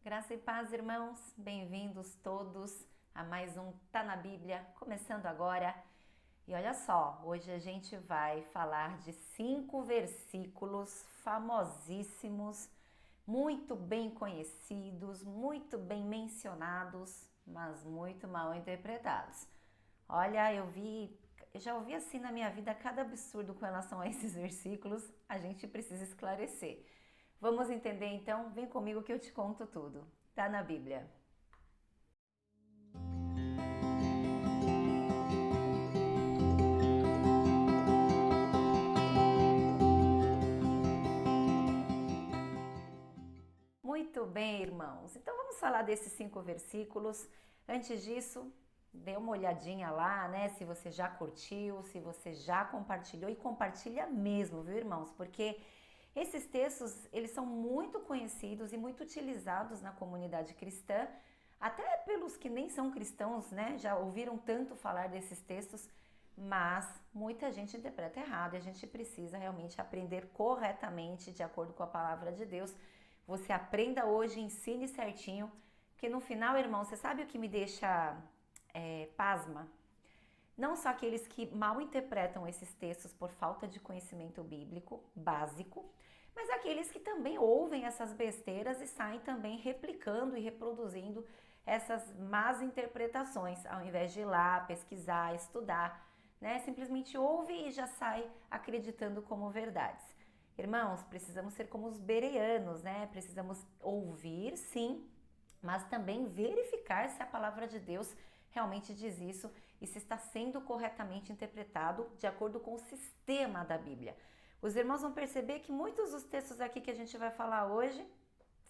Graça e paz, irmãos, bem-vindos todos a mais um Tá na Bíblia, começando agora. E olha só, hoje a gente vai falar de 5 versículos famosíssimos, muito bem conhecidos, muito bem mencionados, mas muito mal interpretados. Olha, eu já ouvi assim na minha vida cada absurdo com relação a esses versículos, a gente precisa esclarecer. Vamos entender então? Vem comigo que eu te conto tudo. Tá na Bíblia. Muito bem, irmãos. Então vamos falar desses 5 versículos. Antes disso, dê uma olhadinha lá, né? Se você já curtiu, se você já compartilhou, e compartilha mesmo, viu, irmãos? Porque esses textos, eles são muito conhecidos e muito utilizados na comunidade cristã, até pelos que nem são cristãos, né? Já ouviram tanto falar desses textos, mas muita gente interpreta errado e a gente precisa realmente aprender corretamente de acordo com a palavra de Deus. Você aprenda hoje, ensine certinho, porque no final, irmão, você sabe o que me deixa pasma? Não só aqueles que mal interpretam esses textos por falta de conhecimento bíblico básico, mas aqueles que também ouvem essas besteiras e saem também replicando e reproduzindo essas más interpretações, ao invés de ir lá, pesquisar, estudar, né? Simplesmente ouve e já sai acreditando como verdades. Irmãos, precisamos ser como os bereanos, né? Precisamos ouvir, sim, mas também verificar se a palavra de Deus realmente diz isso e se está sendo corretamente interpretado de acordo com o sistema da Bíblia. Os irmãos vão perceber que muitos dos textos aqui que a gente vai falar hoje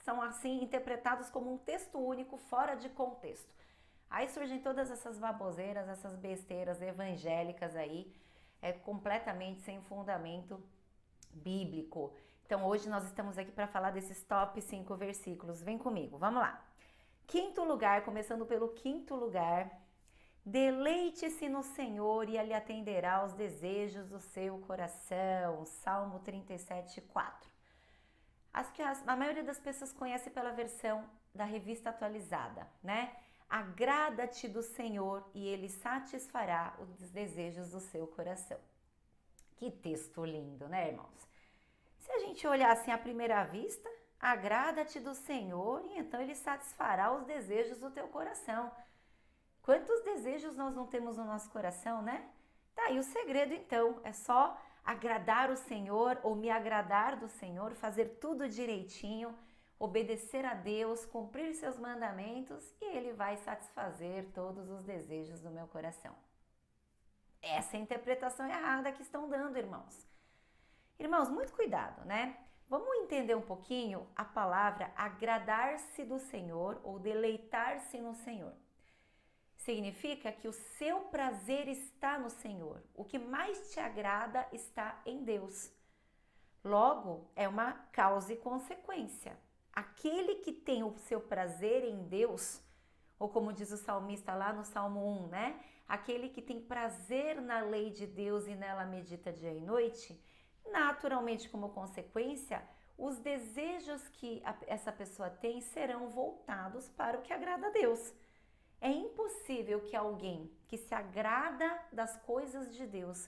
são assim interpretados como um texto único, fora de contexto. Aí surgem todas essas baboseiras, essas besteiras evangélicas aí, completamente sem fundamento bíblico. Então hoje nós estamos aqui para falar desses top 5 versículos. Vem comigo, vamos lá. Quinto lugar, começando pelo quinto lugar. Deleite-se no Senhor e Ele atenderá aos desejos do seu coração. Salmo 37, 4. A maioria das pessoas conhece pela versão da Revista Atualizada, né? Agrada-te do Senhor e Ele satisfará os desejos do seu coração. Que texto lindo, né, irmãos? Se a gente olhar assim à primeira vista, agrada-te do Senhor e então Ele satisfará os desejos do teu coração. Quantos desejos nós não temos no nosso coração, né? Tá aí o segredo então, é só agradar o Senhor ou me agradar do Senhor, fazer tudo direitinho, obedecer a Deus, cumprir seus mandamentos e Ele vai satisfazer todos os desejos do meu coração. Essa é a interpretação errada que estão dando, irmãos. Irmãos, muito cuidado, né? Vamos entender um pouquinho a palavra agradar-se do Senhor ou deleitar-se no Senhor. Significa que o seu prazer está no Senhor. O que mais te agrada está em Deus. Logo, é uma causa e consequência. Aquele que tem o seu prazer em Deus, ou como diz o salmista lá no Salmo 1, né? Aquele que tem prazer na lei de Deus e nela medita dia e noite, naturalmente, como consequência, os desejos que essa pessoa tem serão voltados para o que agrada a Deus. É impossível que alguém que se agrada das coisas de Deus,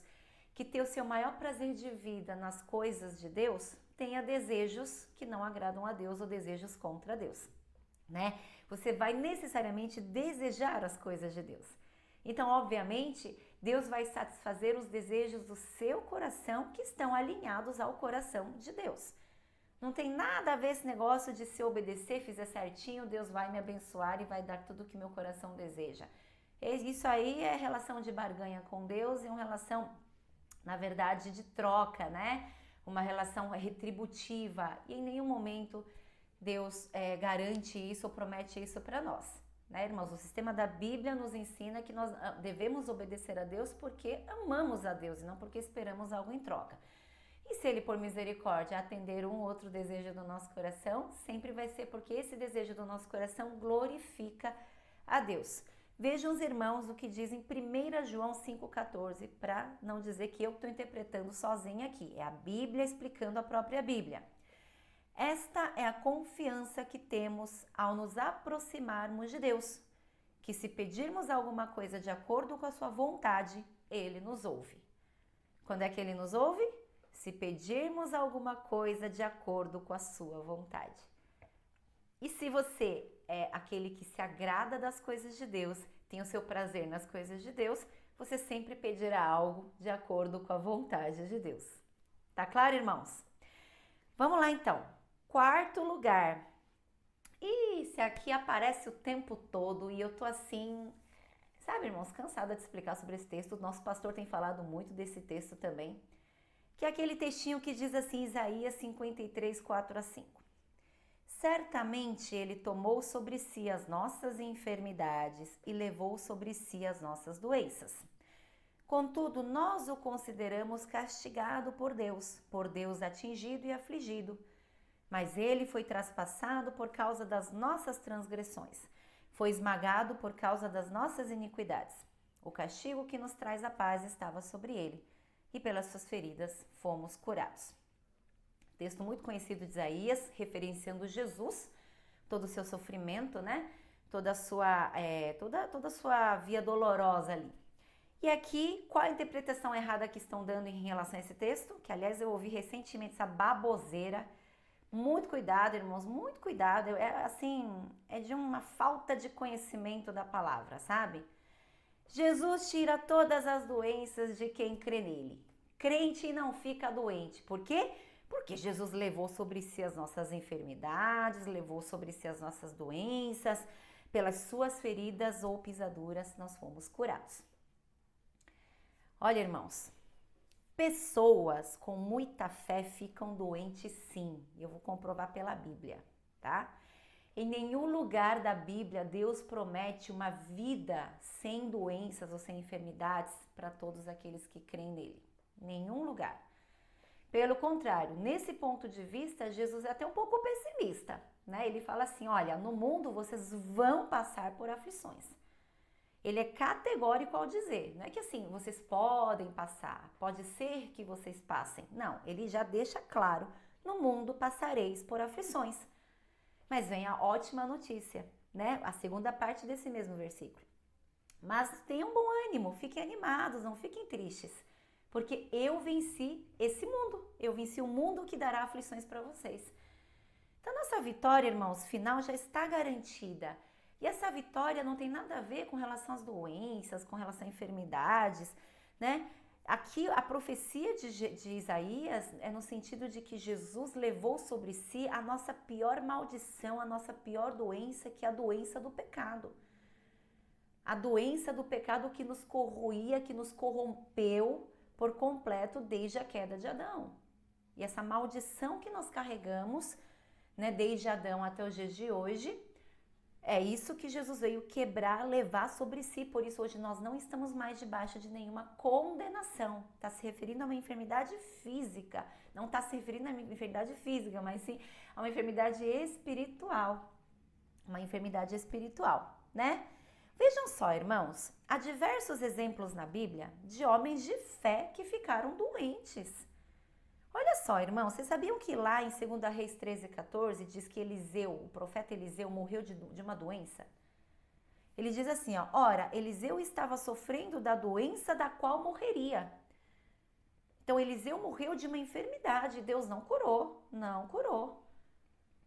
que tem o seu maior prazer de vida nas coisas de Deus, tenha desejos que não agradam a Deus ou desejos contra Deus, né? Você vai necessariamente desejar as coisas de Deus. Então, obviamente, Deus vai satisfazer os desejos do seu coração que estão alinhados ao coração de Deus. Não tem nada a ver esse negócio de se obedecer, fizer certinho, Deus vai me abençoar e vai dar tudo o que meu coração deseja. Isso aí é relação de barganha com Deus e uma relação, na verdade, de troca, né? Uma relação retributiva. E em nenhum momento Deus garante isso ou promete isso para nós. Né, irmãos? O sistema da Bíblia nos ensina que nós devemos obedecer a Deus porque amamos a Deus e não porque esperamos algo em troca. E se Ele, por misericórdia, atender um ou outro desejo do nosso coração, sempre vai ser porque esse desejo do nosso coração glorifica a Deus. Vejam os irmãos o que diz em 1 João 5,14, para não dizer que eu estou interpretando sozinha aqui. É a Bíblia explicando a própria Bíblia. Esta é a confiança que temos ao nos aproximarmos de Deus, que se pedirmos alguma coisa de acordo com a sua vontade, Ele nos ouve. Quando é que Ele nos ouve? Se pedirmos alguma coisa de acordo com a sua vontade. E se você é aquele que se agrada das coisas de Deus, tem o seu prazer nas coisas de Deus, você sempre pedirá algo de acordo com a vontade de Deus. Tá claro, irmãos? Vamos lá então. Quarto lugar. Esse aqui aparece o tempo todo e eu tô assim, sabe, irmãos, cansada de explicar sobre esse texto. O nosso pastor tem falado muito desse texto também, que é aquele textinho que diz assim, Isaías 53, 4 a 5. Certamente ele tomou sobre si as nossas enfermidades e levou sobre si as nossas doenças. Contudo, nós o consideramos castigado por Deus atingido e afligido. Mas ele foi traspassado por causa das nossas transgressões, foi esmagado por causa das nossas iniquidades. O castigo que nos traz a paz estava sobre ele, e pelas suas feridas fomos curados. Texto muito conhecido de Isaías, referenciando Jesus, todo o seu sofrimento, né? Toda a sua via dolorosa ali. E aqui, qual a interpretação errada que estão dando em relação a esse texto? Que, aliás, eu ouvi recentemente essa baboseira. Muito cuidado, irmãos, muito cuidado. É de uma falta de conhecimento da palavra, sabe? Jesus tira todas as doenças de quem crê nele. Crente não fica doente. Por quê? Porque Jesus levou sobre si as nossas enfermidades, levou sobre si as nossas doenças. Pelas suas feridas ou pisaduras nós fomos curados. Olha, irmãos, pessoas com muita fé ficam doentes sim, eu vou comprovar pela Bíblia, tá? Em nenhum lugar da Bíblia Deus promete uma vida sem doenças ou sem enfermidades para todos aqueles que creem nele. Nenhum lugar. Pelo contrário, nesse ponto de vista, Jesus é até um pouco pessimista, né? Ele fala assim, olha, no mundo vocês vão passar por aflições. Ele é categórico ao dizer, não é que assim, vocês podem passar, pode ser que vocês passem. Não, ele já deixa claro, no mundo passareis por aflições. Mas vem a ótima notícia, né? A segunda parte desse mesmo versículo. Mas tenham bom ânimo, fiquem animados, não fiquem tristes. Porque eu venci esse mundo, eu venci o mundo que dará aflições para vocês. Então, nossa vitória, irmãos, final já está garantida. E essa vitória não tem nada a ver com relação às doenças, com relação a enfermidades, né? Aqui a profecia de Isaías é no sentido de que Jesus levou sobre si a nossa pior maldição, a nossa pior doença, que é a doença do pecado. A doença do pecado que nos corroía, que nos corrompeu por completo desde a queda de Adão. E essa maldição que nós carregamos, né, desde Adão até os dias de hoje, é isso que Jesus veio quebrar, levar sobre si. Por isso hoje nós não estamos mais debaixo de nenhuma condenação. Está se referindo a uma enfermidade física. Não está se referindo a uma enfermidade física, mas sim a uma enfermidade espiritual. Uma enfermidade espiritual, né? Vejam só, irmãos, há diversos exemplos na Bíblia de homens de fé que ficaram doentes. Olha só, irmãos, vocês sabiam que lá em 2 Reis 13:14 diz que Eliseu, o profeta Eliseu, morreu de uma doença? Ele diz assim, ó, ora, Eliseu estava sofrendo da doença da qual morreria. Então, Eliseu morreu de uma enfermidade, Deus não curou, não curou.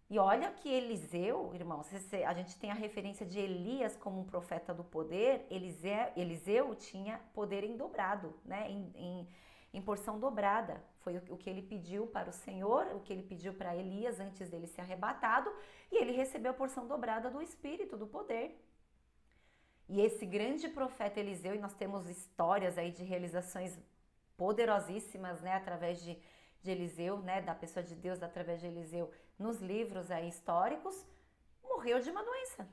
E olha que Eliseu, irmãos, a gente tem a referência de Elias como um profeta do poder, Eliseu tinha poder em dobrado, né, em porção dobrada. Foi o que ele pediu para o Senhor, o que ele pediu para Elias antes dele ser arrebatado, e ele recebeu a porção dobrada do Espírito, do poder. E esse grande profeta Eliseu, e nós temos histórias aí de realizações poderosíssimas, né, através de Eliseu, né, da pessoa de Deus através de Eliseu, nos livros aí históricos, morreu de uma doença.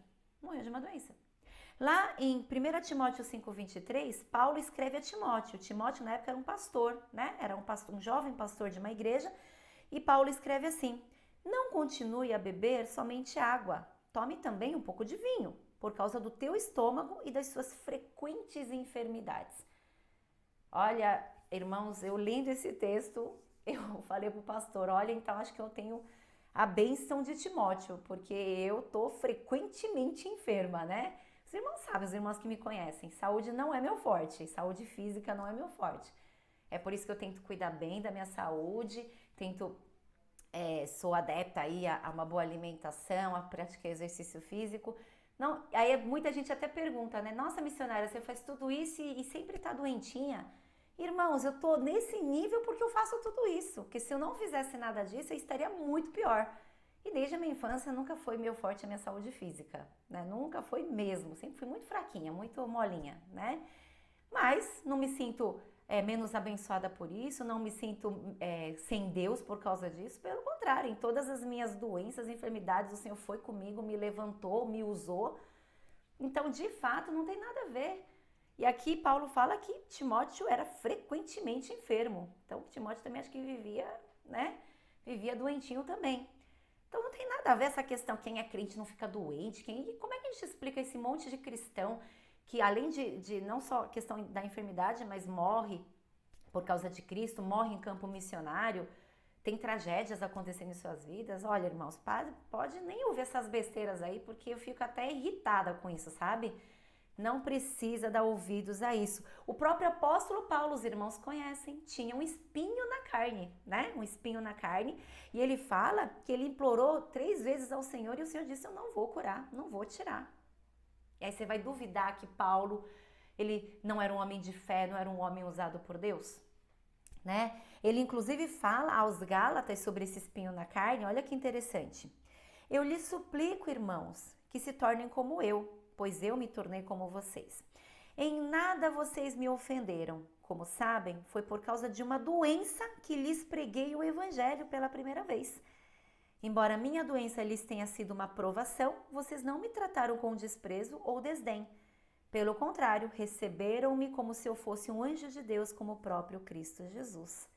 Lá em 1 Timóteo 5:23, Paulo escreve a Timóteo. Timóteo na época era um pastor, né? Era um jovem pastor de uma igreja. E Paulo escreve assim, não continue a beber somente água, tome também um pouco de vinho, por causa do teu estômago e das suas frequentes enfermidades. Olha, irmãos, eu lendo esse texto, eu falei pro pastor, olha, então acho que eu tenho a bênção de Timóteo, porque eu tô frequentemente enferma, né? Os irmãos sabem, os irmãos que me conhecem, saúde não é meu forte, saúde física não é meu forte. É por isso que eu tento cuidar bem da minha saúde, sou adepta aí a uma boa alimentação, a praticar exercício físico. Não, aí muita gente até pergunta, né? Nossa, missionária, você faz tudo isso e sempre tá doentinha? Irmãos, eu tô nesse nível porque eu faço tudo isso. Porque se eu não fizesse nada disso, eu estaria muito pior. E desde a minha infância nunca foi meu forte a minha saúde física, né? Nunca foi mesmo. Sempre fui muito fraquinha, muito molinha, né? Mas não me sinto menos abençoada por isso, não me sinto sem Deus por causa disso. Pelo contrário, em todas as minhas doenças, enfermidades, o Senhor foi comigo, me levantou, me usou. Então, de fato, não tem nada a ver. E aqui Paulo fala que Timóteo era frequentemente enfermo. Então, Timóteo também acho que vivia, né? Vivia doentinho também. Então, não tem nada a ver essa questão, quem é crente não fica doente. Como é que a gente explica esse monte de cristão que além de não só questão da enfermidade, mas morre por causa de Cristo, morre em campo missionário, tem tragédias acontecendo em suas vidas? Olha, irmãos, pode nem ouvir essas besteiras aí, porque eu fico até irritada com isso, sabe? Não precisa dar ouvidos a isso. O próprio apóstolo Paulo, os irmãos conhecem, tinha um espinho na carne, né? Um espinho na carne. E ele fala que ele implorou 3 vezes ao Senhor e o Senhor disse, eu não vou curar, não vou tirar. E aí você vai duvidar que Paulo, ele não era um homem de fé, não era um homem usado por Deus? Né? Ele inclusive fala aos Gálatas sobre esse espinho na carne, olha que interessante. Eu lhes suplico, irmãos, que se tornem como eu, pois eu me tornei como vocês. Em nada vocês me ofenderam. Como sabem, foi por causa de uma doença que lhes preguei o evangelho pela primeira vez. Embora minha doença lhes tenha sido uma provação, vocês não me trataram com desprezo ou desdém. Pelo contrário, receberam-me como se eu fosse um anjo de Deus, como o próprio Cristo Jesus.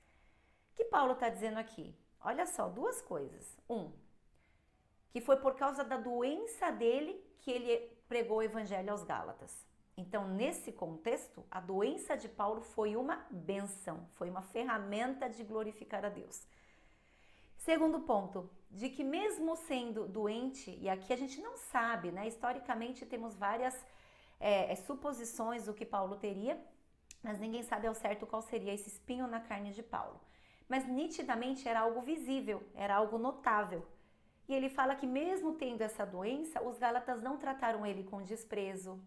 O que Paulo está dizendo aqui? Olha só, 2 coisas. Que foi por causa da doença dele que ele pregou o evangelho aos Gálatas. Então, nesse contexto, a doença de Paulo foi uma bênção, foi uma ferramenta de glorificar a Deus. Segundo ponto, de que mesmo sendo doente, e aqui a gente não sabe, né? Historicamente temos várias suposições do que Paulo teria, mas ninguém sabe ao certo qual seria esse espinho na carne de Paulo. Mas nitidamente era algo visível, era algo notável. E ele fala que mesmo tendo essa doença, os Gálatas não trataram ele com desprezo,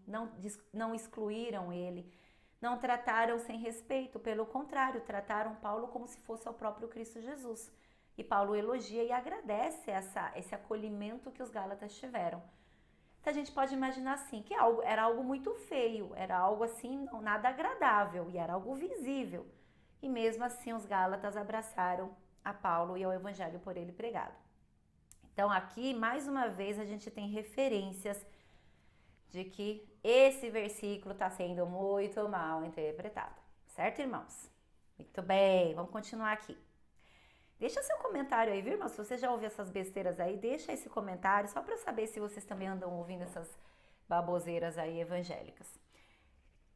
não excluíram ele, não trataram sem respeito, pelo contrário, trataram Paulo como se fosse o próprio Cristo Jesus. E Paulo elogia e agradece esse acolhimento que os Gálatas tiveram. Então a gente pode imaginar assim, que era algo muito feio, era algo assim, nada agradável, e era algo visível. E mesmo assim os Gálatas abraçaram a Paulo e ao evangelho por ele pregado. Então aqui, mais uma vez, a gente tem referências de que esse versículo está sendo muito mal interpretado. Certo, irmãos? Muito bem, vamos continuar aqui. Deixa seu comentário aí, viu, irmão? Se você já ouviu essas besteiras aí, deixa esse comentário, só para eu saber se vocês também andam ouvindo essas baboseiras aí evangélicas.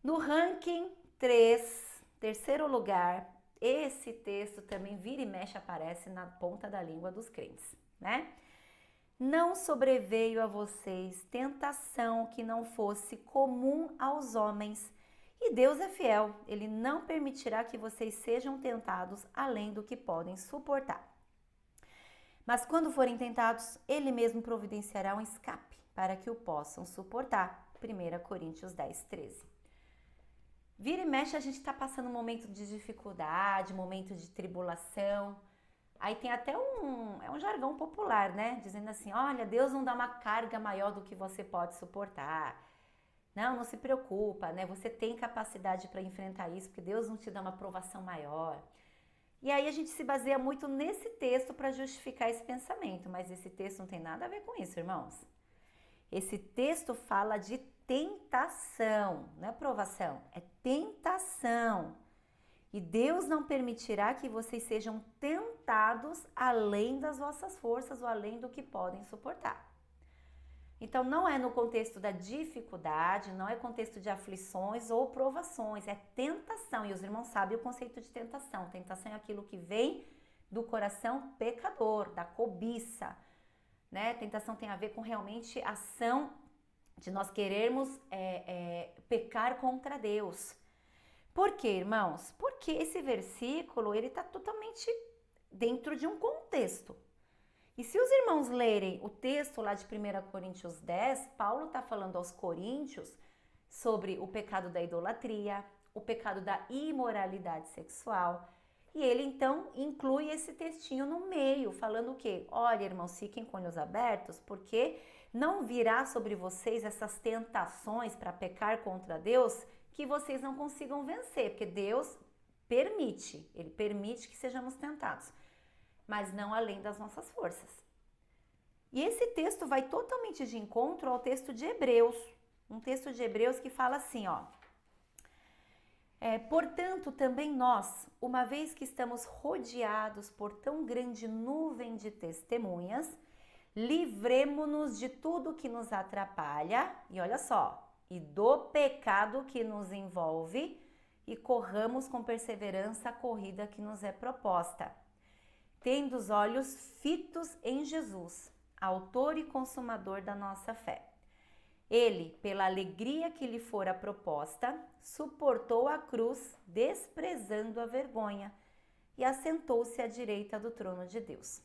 No ranking 3, terceiro lugar, esse texto também vira e mexe aparece na ponta da língua dos crentes, né? Não sobreveio a vocês tentação que não fosse comum aos homens. E Deus é fiel, Ele não permitirá que vocês sejam tentados além do que podem suportar. Mas quando forem tentados, Ele mesmo providenciará um escape para que o possam suportar. 1 Coríntios 10, 13. Vira e mexe, a gente está passando um momento de dificuldade, momento de tribulação. Aí tem até um jargão popular, né? Dizendo assim, olha, Deus não dá uma carga maior do que você pode suportar. Não se preocupa, né? Você tem capacidade para enfrentar isso, porque Deus não te dá uma provação maior. E aí a gente se baseia muito nesse texto para justificar esse pensamento, mas esse texto não tem nada a ver com isso, irmãos. Esse texto fala de tentação, não é provação, é tentação. E Deus não permitirá que vocês sejam tentados além das vossas forças ou além do que podem suportar. Então, não é no contexto da dificuldade, não é contexto de aflições ou provações, é tentação. E os irmãos sabem o conceito de tentação. Tentação é aquilo que vem do coração pecador, da cobiça, né? Tentação tem a ver com realmente a ação de nós querermos pecar contra Deus. Por quê, irmãos? Porque esse versículo, ele está totalmente dentro de um contexto. E se os irmãos lerem o texto lá de 1 Coríntios 10, Paulo está falando aos coríntios sobre o pecado da idolatria, o pecado da imoralidade sexual. E ele então inclui esse textinho no meio, falando o quê? Olha, irmãos, fiquem com olhos abertos, porque não virá sobre vocês essas tentações para pecar contra Deus que vocês não consigam vencer, porque Deus permite, ele permite que sejamos tentados, mas não além das nossas forças. E esse texto vai totalmente de encontro ao texto de Hebreus, um texto de Hebreus que fala assim, ó. Portanto, também nós, uma vez que estamos rodeados por tão grande nuvem de testemunhas, livremo-nos de tudo que nos atrapalha, e olha só, e do pecado que nos envolve, e corramos com perseverança a corrida que nos é proposta, tendo os olhos fitos em Jesus, autor e consumador da nossa fé. Ele, pela alegria que lhe fora proposta, suportou a cruz, desprezando a vergonha, e assentou-se à direita do trono de Deus.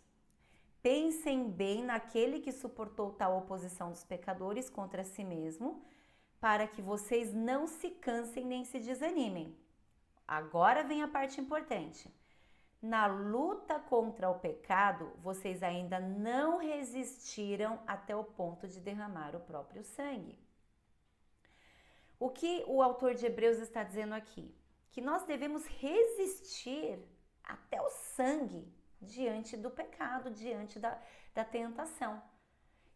Pensem bem naquele que suportou tal oposição dos pecadores contra si mesmo, para que vocês não se cansem nem se desanimem. Agora vem a parte importante. Na luta contra o pecado, vocês ainda não resistiram até o ponto de derramar o próprio sangue. O que o autor de Hebreus está dizendo aqui? Que nós devemos resistir até o sangue diante do pecado, diante da tentação.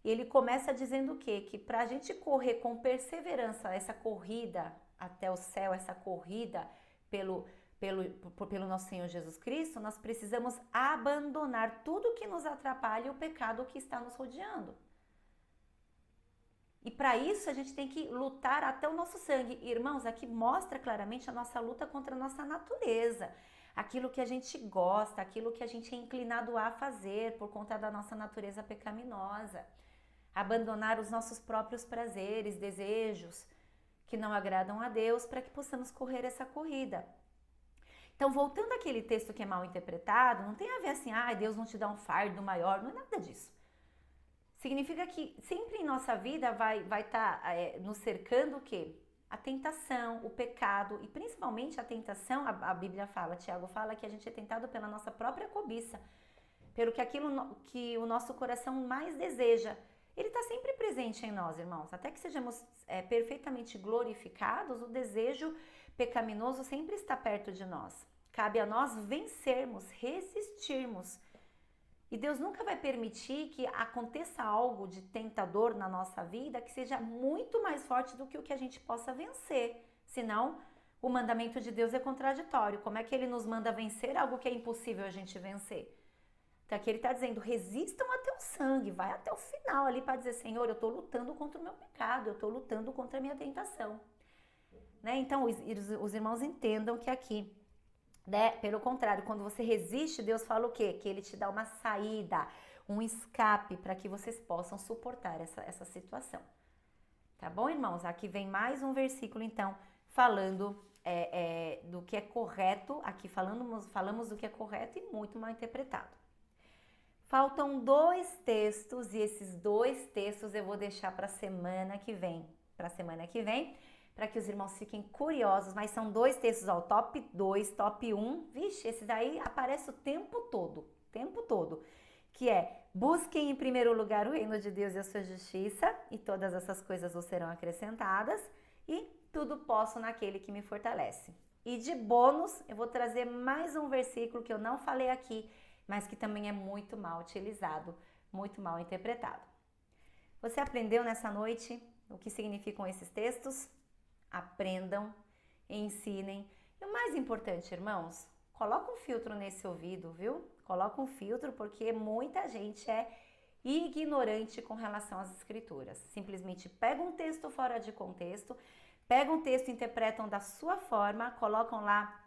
E ele começa dizendo o quê? Que para a gente correr com perseverança essa corrida até o céu, essa corrida pelo nosso Senhor Jesus Cristo, nós precisamos abandonar tudo que nos atrapalha e o pecado que está nos rodeando. E para isso a gente tem que lutar até o nosso sangue. Irmãos, aqui mostra claramente a nossa luta contra a nossa natureza. Aquilo que a gente gosta, aquilo que a gente é inclinado a fazer por conta da nossa natureza pecaminosa. Abandonar os nossos próprios prazeres, desejos que não agradam a Deus para que possamos correr essa corrida. Então, voltando àquele texto que é mal interpretado, não tem a ver assim, Deus não te dá um fardo maior, não é nada disso. Significa que sempre em nossa vida vai estar nos cercando o quê? A tentação, o pecado e principalmente a tentação, a Bíblia fala, Tiago fala que a gente é tentado pela nossa própria cobiça, pelo que aquilo que o nosso coração mais deseja. Ele está sempre presente em nós, irmãos. Até que sejamos perfeitamente glorificados, o desejo pecaminoso sempre está perto de nós. Cabe a nós vencermos, resistirmos. E Deus nunca vai permitir que aconteça algo de tentador na nossa vida que seja muito mais forte do que o que a gente possa vencer. Senão, o mandamento de Deus é contraditório. Como é que ele nos manda vencer algo que é impossível a gente vencer? Então aqui ele está dizendo, resistam até o sangue, vai até o final ali para dizer, Senhor, eu estou lutando contra o meu pecado, eu estou lutando contra a minha tentação. Né? Então os irmãos entendam que aqui, né, pelo contrário, quando você resiste, Deus fala o quê? Que ele te dá uma saída, um escape para que vocês possam suportar essa situação. Tá bom, irmãos? Aqui vem mais um versículo, então, falando do que é correto. Aqui falamos do que é correto e muito mal interpretado. Faltam 2 textos e esses 2 textos eu vou deixar para a semana que vem. Para que os irmãos fiquem curiosos, mas são 2 textos, ó, top 2, top 1, vixe, esse daí aparece o tempo todo, que é, busquem em primeiro lugar o reino de Deus e a sua justiça, e todas essas coisas vos serão acrescentadas, e tudo posso naquele que me fortalece. E de bônus, eu vou trazer mais um versículo que eu não falei aqui, mas que também é muito mal utilizado, muito mal interpretado. Você aprendeu nessa noite o que significam esses textos? Aprendam, ensinem. E o mais importante, irmãos, coloca um filtro nesse ouvido, viu? Coloca um filtro porque muita gente é ignorante com relação às escrituras. Simplesmente pega um texto fora de contexto, pega um texto e interpretam da sua forma, colocam lá,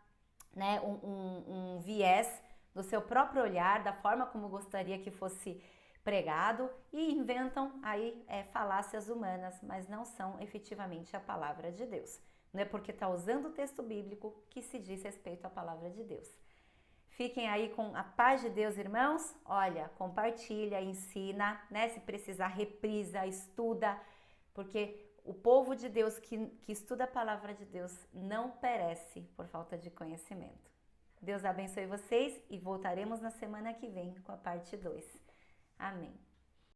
né, um viés do seu próprio olhar, da forma como gostaria que fosse pregado e inventam aí falácias humanas, mas não são efetivamente a palavra de Deus. Não é porque está usando o texto bíblico que se diz respeito à palavra de Deus. Fiquem aí com a paz de Deus, irmãos. Olha, compartilha, ensina, né? Se precisar, reprisa, estuda, porque o povo de Deus que estuda a palavra de Deus não perece por falta de conhecimento. Deus abençoe vocês e voltaremos na semana que vem com a parte 2. Amém.